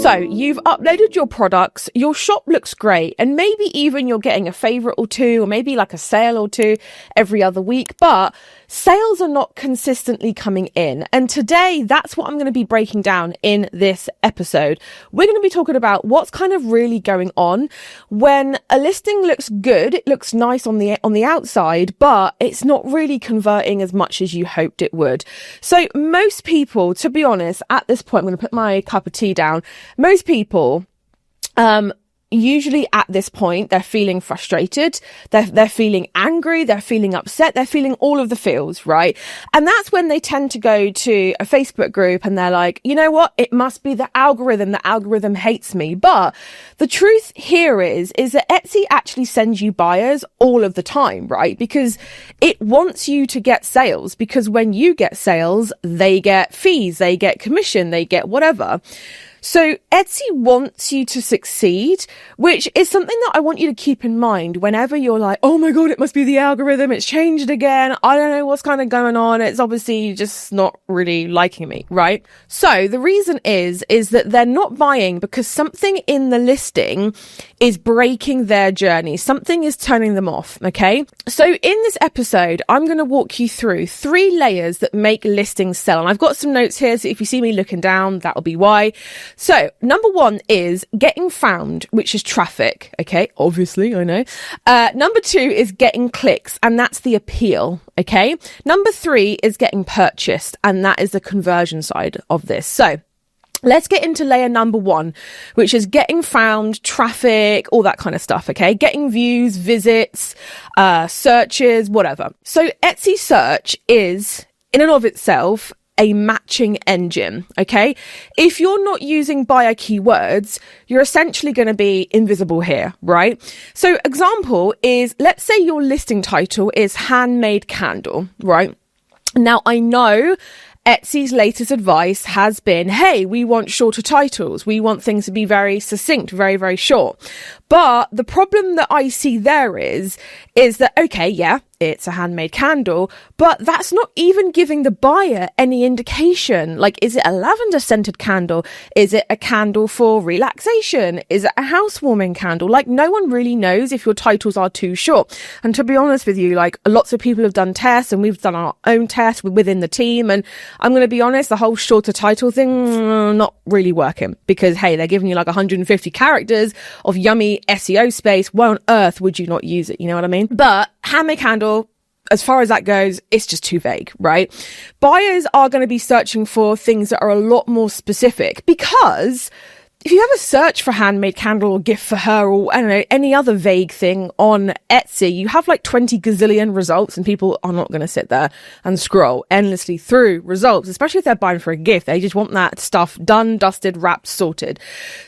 So you've uploaded your products, your shop looks great, and maybe even you're getting a favorite or two, or maybe like a sale or two every other week, but sales are not consistently coming in. And today, that's what I'm going to be breaking down in this episode. We're going to be talking about what's kind of really going on when a listing looks good, it looks nice on the outside, but it's not really converting as much as you hoped it would. So most people, to be honest, at this point, I'm going to put my cup of tea down. Most people, usually at this point, they're feeling frustrated, they're feeling angry, they're feeling upset, they're feeling all of the feels, right? And that's when they tend to go to a Facebook group and they're like, you know what? It must be the algorithm hates me. But the truth here is that Etsy actually sends you buyers all of the time, right? Because it wants you to get sales, because when you get sales, they get fees, they get commission, they get whatever. So Etsy wants you to succeed, which is something that I want you to keep in mind whenever you're like, oh my God, it must be the algorithm. It's changed again. I don't know what's kind of going on. It's obviously just not really liking me, right? So the reason is that they're not buying because something in the listing is breaking their journey. Something is turning them off. Okay. So in this episode, I'm going to walk you through 3 layers that make listings sell. And I've got some notes here. So if you see me looking down, that'll be why. So number 1 is getting found, which is traffic. Okay. Obviously, I know. Number 2 is getting clicks, and that's the appeal. Okay. Number 3 is getting purchased, and that is the conversion side of this. So let's get into layer number 1, which is getting found, traffic, all that kind of stuff. Okay. Getting views, visits, searches, whatever. So Etsy search is in and of itself a matching engine. Okay. If you're not using buyer keywords, you're essentially going to be invisible here, right? So example is, let's say your listing title is handmade candle, right? Now I know Etsy's latest advice has been, hey, we want shorter titles. We want things to be very succinct, very, very short. But the problem that I see there is that, okay, yeah, it's a handmade candle, but that's not even giving the buyer any indication. Like, is it a lavender scented candle? Is it a candle for relaxation? Is it a housewarming candle? Like, no one really knows if your titles are too short. And to be honest with you, like, lots of people have done tests, and we've done our own tests within the team. And I'm going to be honest, the whole shorter title thing, not really working, because, hey, they're giving you like 150 characters of yummy SEO space. Why on earth would you not use it? You know what I mean? But handmade candle, as far as that goes, it's just too vague, right? Buyers are going to be searching for things that are a lot more specific, because if you ever search for handmade candle or gift for her, or I don't know, any other vague thing on Etsy, you have like 20 gazillion results, and people are not going to sit there and scroll endlessly through results, especially if they're buying for a gift. They just want that stuff done, dusted, wrapped, sorted.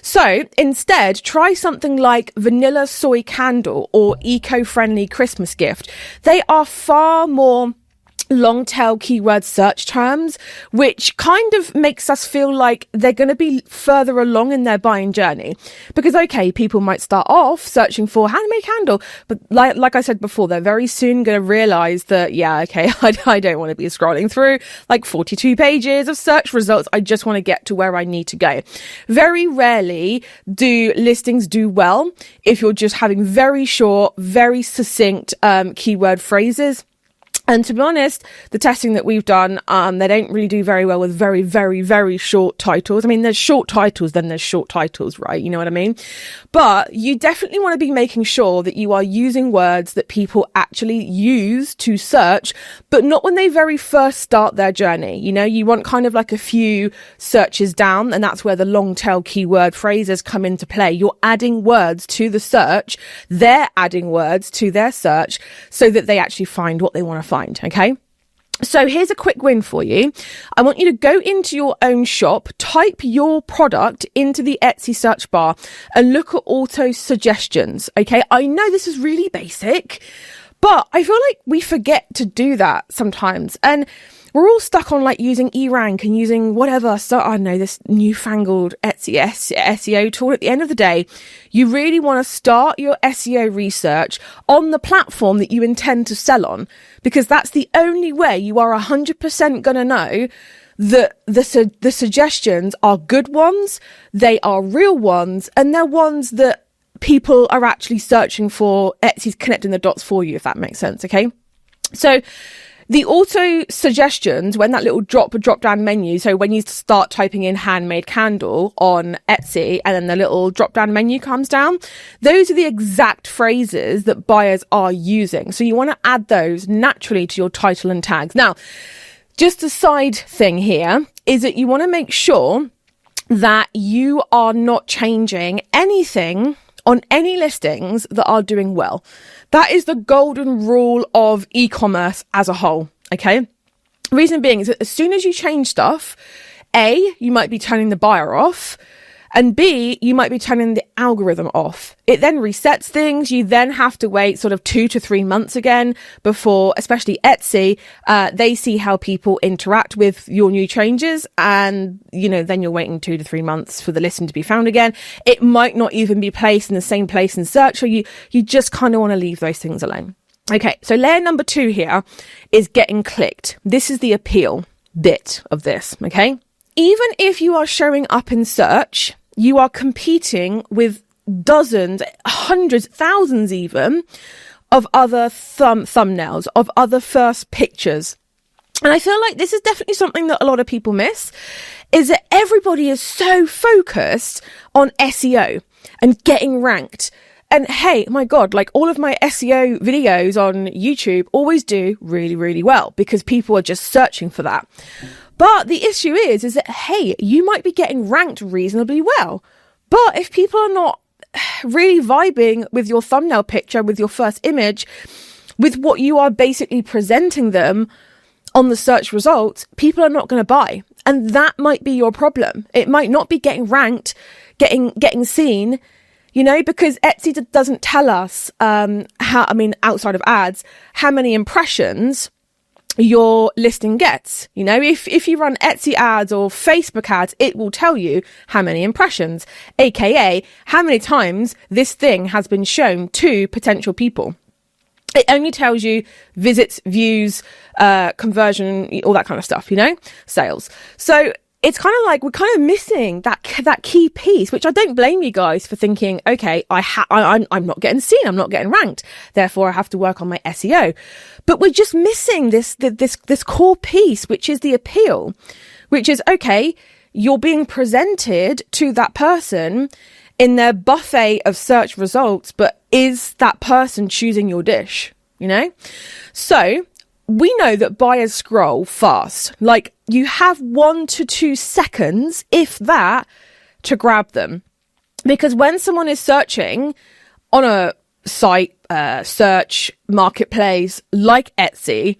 So instead, try something like vanilla soy candle or eco-friendly Christmas gift. They are far more long tail keyword search terms, which kind of makes us feel like they're going to be further along in their buying journey. Because, okay, people might start off searching for handmade candle, but like I said before, they're very soon going to realize that, yeah, okay, I don't want to be scrolling through like 42 pages of search results. I just want to get to where I need to go. Very rarely do listings do well if you're just having very short, very succinct keyword phrases. And to be honest, the testing that we've done, they don't really do very well with very, very, very short titles. I mean, there's short titles, then there's short titles, right? You know what I mean? But you definitely want to be making sure that you are using words that people actually use to search, but not when they very first start their journey. You know, you want kind of like a few searches down, and that's where the long tail keyword phrases come into play. You're adding words to the search. They're adding words to their search so that they actually find what they want to find. Okay. So here's a quick win for you. I want you to go into your own shop, type your product into the Etsy search bar, and look at auto suggestions. Okay. I know this is really basic, but I feel like we forget to do that sometimes. And we're all stuck on like using eRank and using whatever. So I don't know, this newfangled Etsy SEO tool. At the end of the day, you really want to start your SEO research on the platform that you intend to sell on, because that's the only way you are 100% going to know the suggestions are good ones, they are real ones, and they're ones that people are actually searching for. Etsy's connecting the dots for you, if that makes sense. Okay. So the auto suggestions, when that little drop down menu, so when you start typing in handmade candle on Etsy and then the little drop down menu comes down, those are the exact phrases that buyers are using. So you want to add those naturally to your title and tags. Now, just a side thing here is that you want to make sure that you are not changing anything on any listings that are doing well. That is the golden rule of e-commerce as a whole, okay? Reason being is that as soon as you change stuff, A, you might be turning the buyer off, and B, you might be turning the algorithm off. It then resets things. You then have to wait sort of 2 to 3 months again before, especially Etsy, they see how people interact with your new changes. And, then you're waiting 2 to 3 months for the listing to be found again. It might not even be placed in the same place in search, or you just kind of want to leave those things alone. Okay, so layer number 2 here is getting clicked. This is the appeal bit of this, okay? Even if you are showing up in search, you are competing with dozens, hundreds, thousands even, of other thumbnails, of other first pictures. And I feel like this is definitely something that a lot of people miss, is that everybody is so focused on SEO and getting ranked. And hey, my God, like all of my SEO videos on YouTube always do really, really well because people are just searching for that. But the issue is that, hey, you might be getting ranked reasonably well. But if people are not really vibing with your thumbnail picture, with your first image, with what you are basically presenting them on the search results, people are not going to buy. And that might be your problem. It might not be getting ranked, getting seen, because Etsy doesn't tell us, outside of ads, how many impressions your listing gets. If you run Etsy ads or Facebook ads, it will tell you how many impressions, aka how many times this thing has been shown to potential people. It only tells you visits, views, conversion, all that kind of stuff, sales. So it's kind of like we're kind of missing that key piece, which I don't blame you guys for thinking, okay, I'm not getting seen, I'm not getting ranked, therefore I have to work on my SEO. But we're just missing this core piece, which is the appeal, which is, okay, you're being presented to that person in their buffet of search results, but is that person choosing your dish, So we know that buyers scroll fast. Like you have 1 to 2 seconds, if that, to grab them. Because when someone is searching on a site, search, marketplace like Etsy,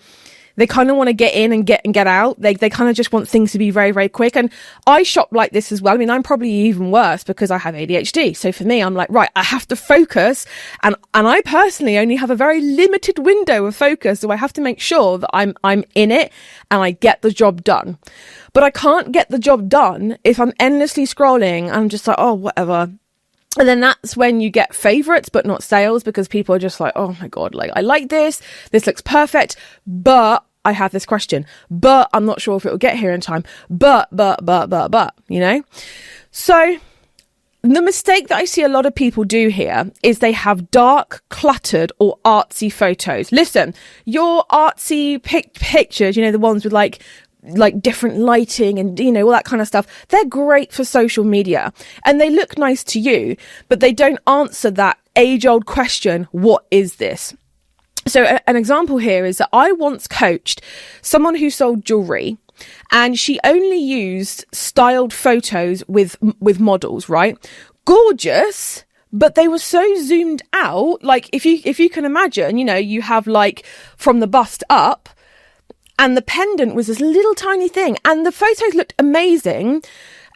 they kind of want to get in and get out. They kind of just want things to be very, very quick. And I shop like this as well. I mean, I'm probably even worse because I have ADHD. So for me, I'm like, right, I have to focus. And I personally only have a very limited window of focus. So I have to make sure that I'm in it and I get the job done. But I can't get the job done if I'm endlessly scrolling. I'm just like, oh, whatever. And then that's when you get favorites, but not sales, because people are just like, oh my God, like I like this looks perfect, but I have this question, but I'm not sure if it will get here in time, but, So the mistake that I see a lot of people do here is they have dark, cluttered or artsy photos. Listen, your artsy pictures, the ones with like different lighting and, all that kind of stuff. They're great for social media and they look nice to you, but they don't answer that age-old question, what is this? So an example here is that I once coached someone who sold jewelry and she only used styled photos with models, right? Gorgeous, but they were so zoomed out. Like if you can imagine, you have like from the bust up, and the pendant was this little tiny thing. And the photos looked amazing.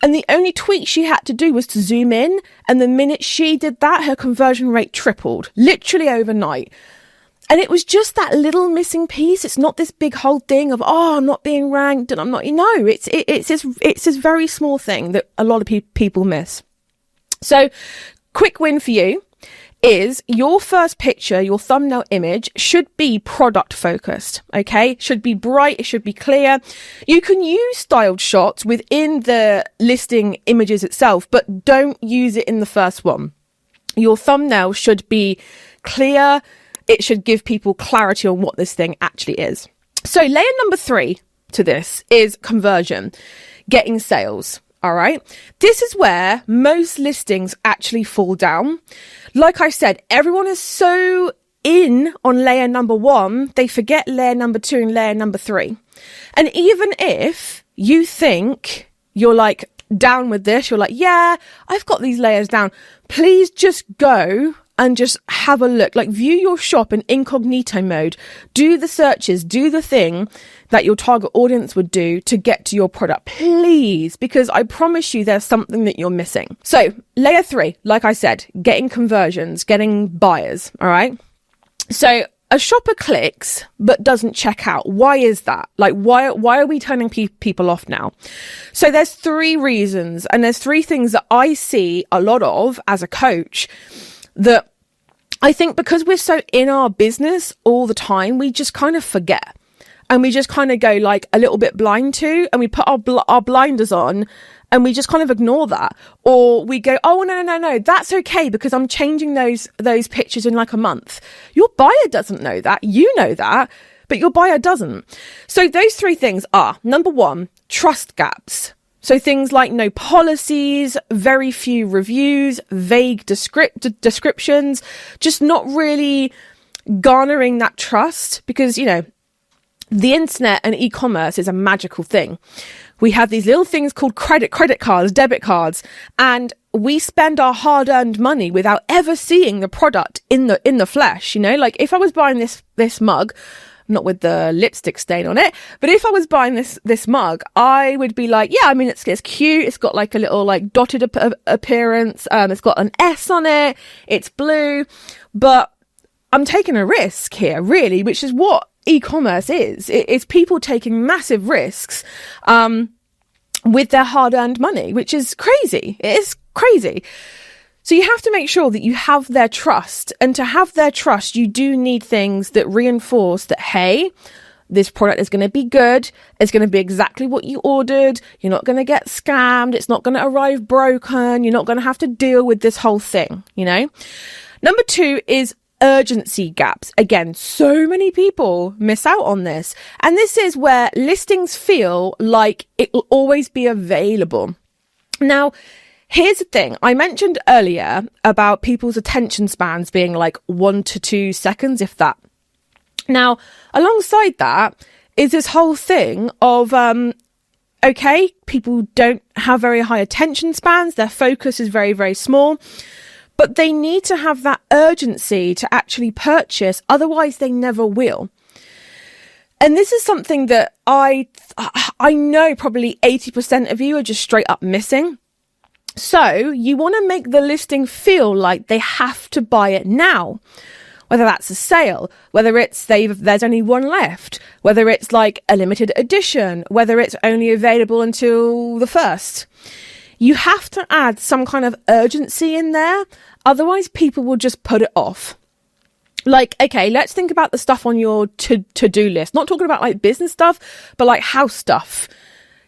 And the only tweak she had to do was to zoom in. And the minute she did that, her conversion rate tripled, literally overnight. And it was just that little missing piece. It's not this big whole thing of, oh, I'm not being ranked and I'm not, it's this very small thing that a lot of people miss. So quick win for you is your first picture, your thumbnail image should be product focused, okay? Should be bright, it should be clear. You can use styled shots within the listing images itself, but don't use it in the first one. Your thumbnail should be clear. It should give people clarity on what this thing actually is. So layer number 3 to this is conversion, getting sales. All right. This is where most listings actually fall down. Like I said, everyone is so in on layer number 1, they forget layer number 2 and layer number 3. And even if you think you're like down with this, you're like, yeah, I've got these layers down. Please just go and just have a look, like view your shop in incognito mode, do the searches, do the thing that your target audience would do to get to your product, please, because I promise you there's something that you're missing. So layer 3, like I said, getting conversions, getting buyers. All right. So a shopper clicks but doesn't check out. Why is that? Like, why are we turning people off now? So there's 3 reasons, and there's 3 things that I see a lot of as a coach that I think because we're so in our business all the time, we just kind of forget. And we just kind of go like a little bit blind to, and we put our blinders on and we just kind of ignore that. Or we go, oh, no, that's okay because I'm changing those pictures in like a month. Your buyer doesn't know that. You know that, but your buyer doesn't. So those 3 things are, number 1, trust gaps. So things like no policies, very few reviews, vague descriptions, just not really garnering that trust because, you know, the internet and e-commerce is a magical thing. We have these little things called credit cards, debit cards, and we spend our hard-earned money without ever seeing the product in the flesh. You know, like if I was buying this mug, not with the lipstick stain on it, but if I was buying this mug, I would be like, yeah, I mean, it's cute. It's got like a little like dotted appearance. It's got an S on it. It's blue, but I'm taking a risk here, really, which is what e-commerce is. It's people taking massive risks, with their hard-earned money, which is crazy. It is crazy. So you have to make sure that you have their trust. And to have their trust, you do need things that reinforce that, hey, this product is going to be good. It's going to be exactly what you ordered. You're not going to get scammed. It's not going to arrive broken. You're not going to have to deal with this whole thing, you know? Number 2 is urgency gaps. Again, so many people miss out on this. And this is where listings feel like it will always be available. Now, here's the thing. I mentioned earlier about people's attention spans being like 1 to 2 seconds, if that. Now, alongside that is this whole thing of, okay, people don't have very high attention spans. Their focus is very, very small, but they need to have that urgency to actually purchase. Otherwise, they never will. And this is something that I know probably 80% of you are just straight up missing. So you want to make the listing feel like they have to buy it now, whether that's a sale, whether it's there's only one left, whether it's like a limited edition, whether it's only available until the 1st. You have to add some kind of urgency in there. Otherwise, people will just put it off. Like, okay, let's think about the stuff on your to-do list. Not talking about like business stuff, but like house stuff.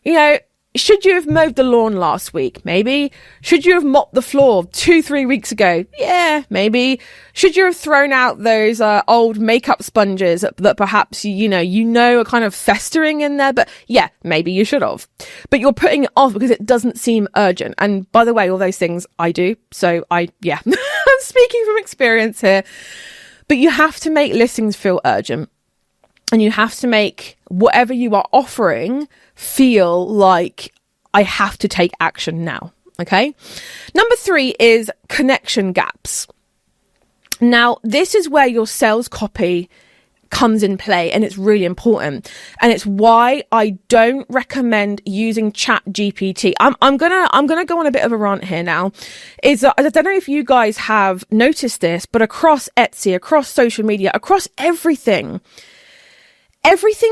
You know, should you have mowed the lawn last week? Maybe. Should you have mopped the floor 2-3 weeks ago? Yeah, maybe. Should you have thrown out those old makeup sponges that perhaps you know are kind of festering in there? But yeah, maybe you should have. But you're putting it off because it doesn't seem urgent. And by the way, all those things I do. So I'm speaking from experience here. But you have to make listings feel urgent. And you have to make whatever you are offering feel like I have to take action now. Okay. Number 3 is connection gaps. Now, this is where your sales copy comes in play, and it's really important. And it's why I don't recommend using Chat GPT. I'm gonna go on a bit of a rant here now. I don't know if you guys have noticed this, but across Etsy, across social media, across everything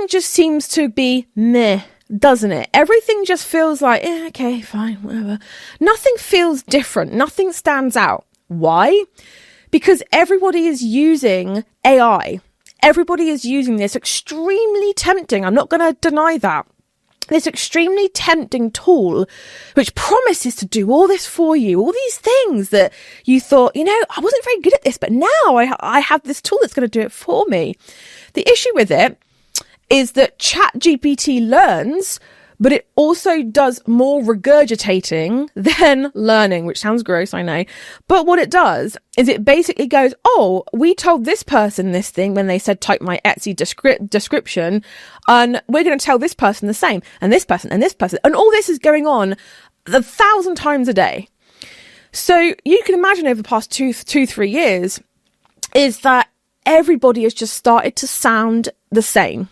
just seems to be meh, doesn't it? Everything just feels like, okay, fine, whatever. Nothing feels different. Nothing stands out. Why? because everybody is using AI. Everybody is using this extremely tempting, I'm not going to deny that, this extremely tempting tool which promises to do all this for you, all these things that you thought, I wasn't very good at this, but now I have this tool that's going to do it for me. The issue with it is that ChatGPT learns, but it also does more regurgitating than learning, which sounds gross, I know. But what it does is it basically goes, oh, we told this person this thing when they said type my Etsy description, and we're going to tell this person the same, and this person, and this person. And all this is going on 1,000 times a day. So you can imagine over the past 3 years is that everybody has just started to sound the same.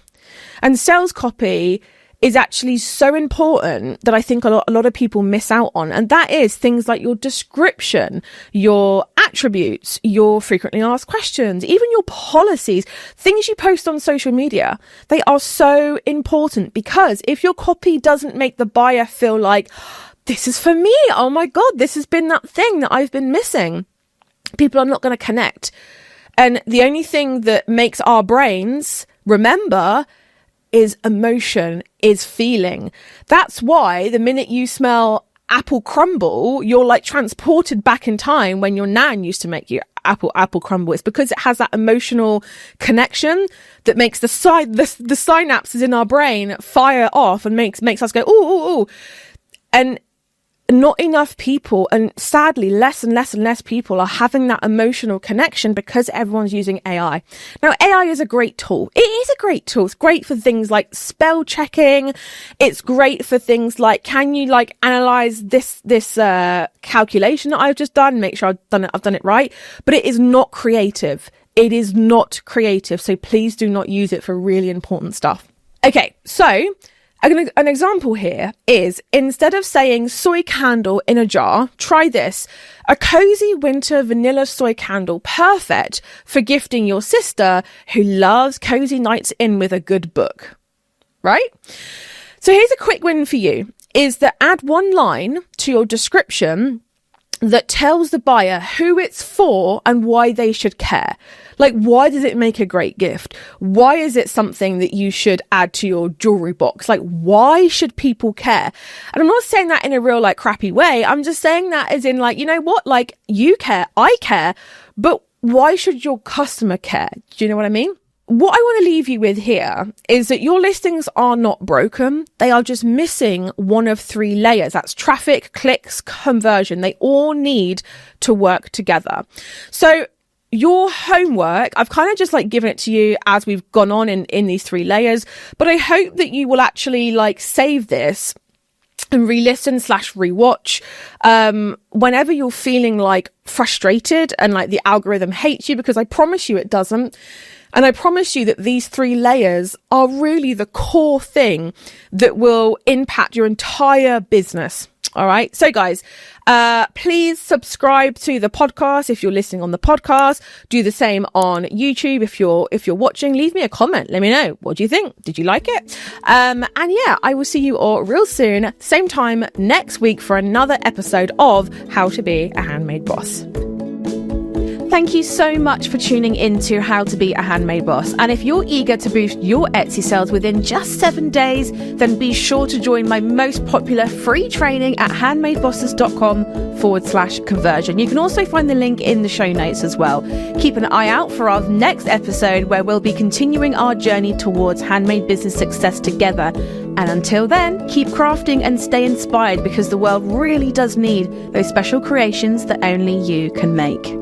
And sales copy is actually so important that I think a lot of people miss out on. And that is things like your description, your attributes, your frequently asked questions, even your policies, things you post on social media. They are so important, because if your copy doesn't make the buyer feel like, this is for me, oh my God, this has been that thing that I've been missing, people are not going to connect. And the only thing that makes our brains remember is emotion, is feeling. That's why the minute you smell apple crumble, you're like transported back in time when your nan used to make you apple crumble. It's because it has that emotional connection that makes the synapses in our brain fire off and makes us go, ooh, ooh, ooh. And not enough people, and sadly less and less people, are having that emotional connection because everyone's using AI. Now, AI is a great tool. It is a great tool. It's great for things like spell checking. It's great for things like, can you like analyze this calculation that I've just done, make sure I've done it right? But it is not creative. It is not creative. So please do not use it for really important stuff. Okay, so an example here is, instead of saying soy candle in a jar, try this. A cozy winter vanilla soy candle, perfect for gifting your sister who loves cozy nights in with a good book. Right? So here's a quick win for you, is that add one line to your description that tells the buyer who it's for and why they should care. Like, why does it make a great gift? Why is it something that you should add to your jewelry box? Like, why should people care? And I'm not saying that in a real, like, crappy way. I'm just saying that as in, like, you know what? Like, you care, I care, but why should your customer care? Do you know what I mean? What I want to leave you with here is that your listings are not broken. They are just missing one of 3 layers. That's traffic, clicks, conversion. They all need to work together. So your homework, I've kind of just like given it to you as we've gone on in these 3 layers, but I hope that you will actually like save this and re-listen / rewatch whenever you're feeling like frustrated and like the algorithm hates you, because I promise you it doesn't. And I promise you that these 3 layers are really the core thing that will impact your entire business. All right. So guys, please subscribe to the podcast if you're listening on the podcast. Do the same on YouTube if you're watching. Leave me a comment. Let me know. What do you think? Did you like it? And yeah, I will see you all real soon, same time next week, for another episode of How to Be a Handmade Boss. Thank you so much for tuning in to How to Be a Handmade Boss. And if you're eager to boost your Etsy sales within just 7 days, then be sure to join my most popular free training at handmadebosses.com/conversion. You can also find the link in the show notes as well. Keep an eye out for our next episode, where we'll be continuing our journey towards handmade business success together. And until then, keep crafting and stay inspired, because the world really does need those special creations that only you can make.